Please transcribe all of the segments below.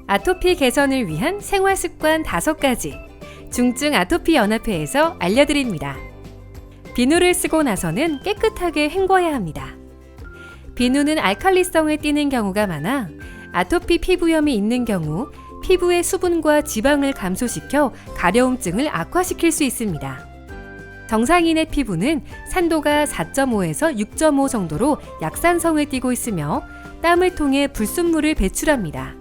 아토피 개선을 위한 생활습관 5가지 중증 아토피 연합회에서 알려드립니다. 비누를 쓰고 나서는 깨끗하게 헹궈야 합니다. 비누는 알칼리성을 띠는 경우가 많아 아토피 피부염이 있는 경우 피부의 수분과 지방을 감소시켜 가려움증을 악화시킬 수 있습니다. 정상인의 피부는 산도가 4.5에서 6.5 정도로 약산성을 띠고 있으며 땀을 통해 불순물을 배출합니다.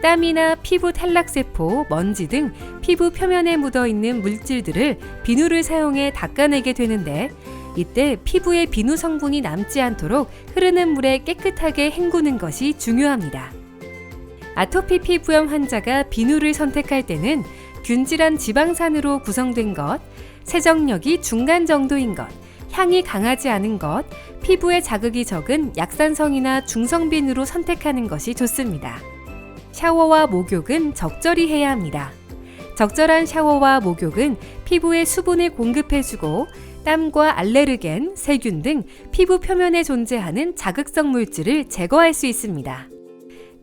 땀이나 피부 탈락세포, 먼지 등 피부 표면에 묻어있는 물질들을 비누를 사용해 닦아내게 되는데 이때 피부에 비누 성분이 남지 않도록 흐르는 물에 깨끗하게 헹구는 것이 중요합니다. 아토피 피부염 환자가 비누를 선택할 때는 균질한 지방산으로 구성된 것, 세정력이 중간 정도인 것, 향이 강하지 않은 것, 피부에 자극이 적은 약산성이나 중성비누로 선택하는 것이 좋습니다. 샤워와 목욕은 적절히 해야 합니다. 적절한 샤워와 목욕은 피부에 수분을 공급해주고 땀과 알레르겐, 세균 등 피부 표면에 존재하는 자극성 물질을 제거할 수 있습니다.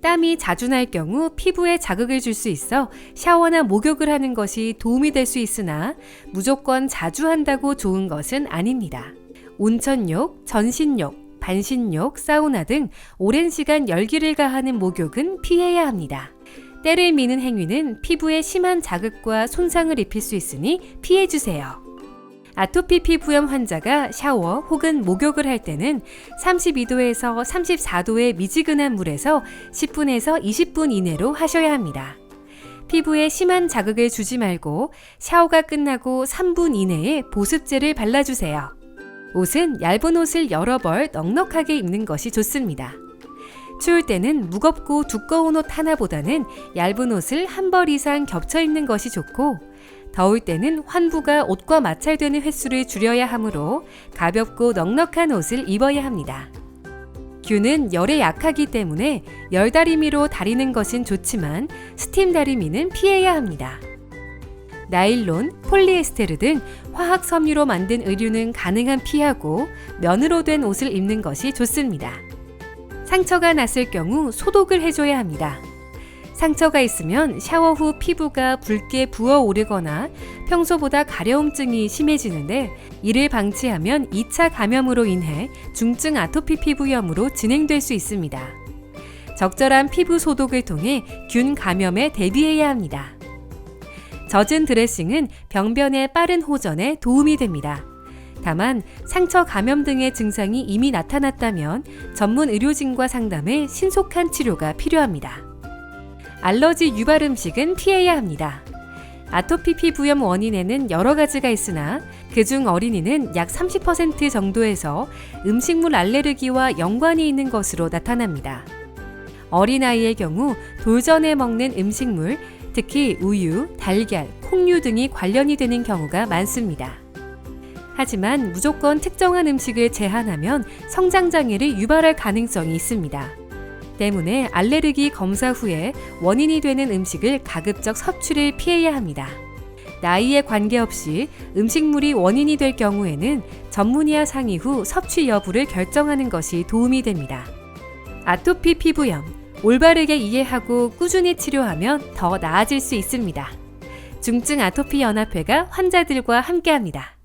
땀이 자주 날 경우 피부에 자극을 줄 수 있어 샤워나 목욕을 하는 것이 도움이 될 수 있으나 무조건 자주 한다고 좋은 것은 아닙니다. 온천욕, 전신욕, 반신욕, 사우나 등 오랜 시간 열기를 가하는 목욕은 피해야 합니다. 때를 미는 행위는 피부에 심한 자극과 손상을 입힐 수 있으니 피해주세요. 아토피 피부염 환자가 샤워 혹은 목욕을 할 때는 32도에서 34도의 미지근한 물에서 10분에서 20분 이내로 하셔야 합니다. 피부에 심한 자극을 주지 말고 샤워가 끝나고 3분 이내에 보습제를 발라주세요. 옷은 얇은 옷을 여러 벌 넉넉하게 입는 것이 좋습니다. 추울 때는 무겁고 두꺼운 옷 하나보다는 얇은 옷을 한 벌 이상 겹쳐 입는 것이 좋고 더울 때는 환부가 옷과 마찰되는 횟수를 줄여야 하므로 가볍고 넉넉한 옷을 입어야 합니다. 균은 열에 약하기 때문에 열다리미로 다리는 것은 좋지만 스팀 다리미는 피해야 합니다. 나일론, 폴리에스테르 등 화학 섬유로 만든 의류는 가능한 피하고 면으로 된 옷을 입는 것이 좋습니다. 상처가 났을 경우 소독을 해줘야 합니다. 상처가 있으면 샤워 후 피부가 붉게 부어오르거나 평소보다 가려움증이 심해지는데 이를 방치하면 2차 감염으로 인해 중증 아토피 피부염으로 진행될 수 있습니다. 적절한 피부 소독을 통해 균 감염에 대비해야 합니다. 젖은 드레싱은 병변의 빠른 호전에 도움이 됩니다. 다만 상처 감염 등의 증상이 이미 나타났다면 전문 의료진과 상담해 신속한 치료가 필요합니다. 알러지 유발 음식은 피해야 합니다. 아토피 피부염 원인에는 여러 가지가 있으나 그중 어린이는 약 30% 정도에서 음식물 알레르기와 연관이 있는 것으로 나타납니다. 어린아이의 경우 돌전에 먹는 음식물, 특히 우유, 달걀, 콩류 등이 관련이 되는 경우가 많습니다. 하지만 무조건 특정한 음식을 제한하면 성장장애를 유발할 가능성이 있습니다. 때문에 알레르기 검사 후에 원인이 되는 음식을 가급적 섭취를 피해야 합니다. 나이에 관계없이 음식물이 원인이 될 경우에는 전문의와 상의 후 섭취 여부를 결정하는 것이 도움이 됩니다. 아토피 피부염, 올바르게 이해하고 꾸준히 치료하면 더 나아질 수 있습니다. 중증 아토피 연합회가 환자들과 함께합니다.